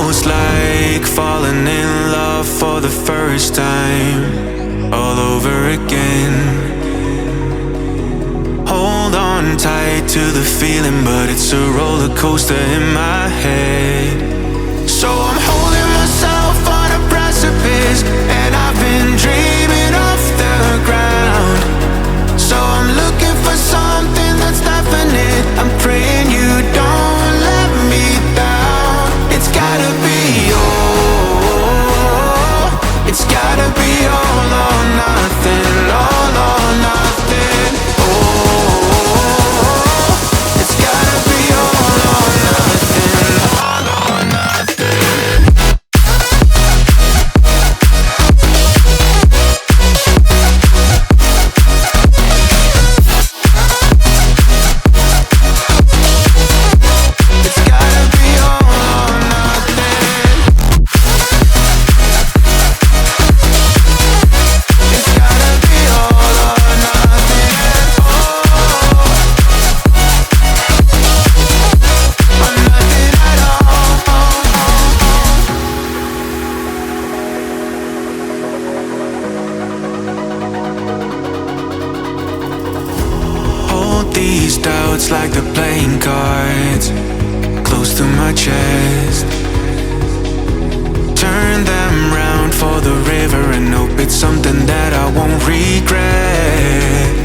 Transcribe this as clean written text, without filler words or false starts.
almost like falling in love for the first time, all over again. Hold on tight to the feeling, but it's a roller coaster in my head. So I'm holding myself on a precipice, and I've been dreaming off the ground. So I'm looking for something that's definite. I'm praying you don't let me down. It's gotta be all. It's gotta be all or nothing. All or nothing. Oh, it's gotta be all or nothing. All or nothing. These doubts like the playing cards close to my chest. Turn them round for the river and hope it's something that I won't regret.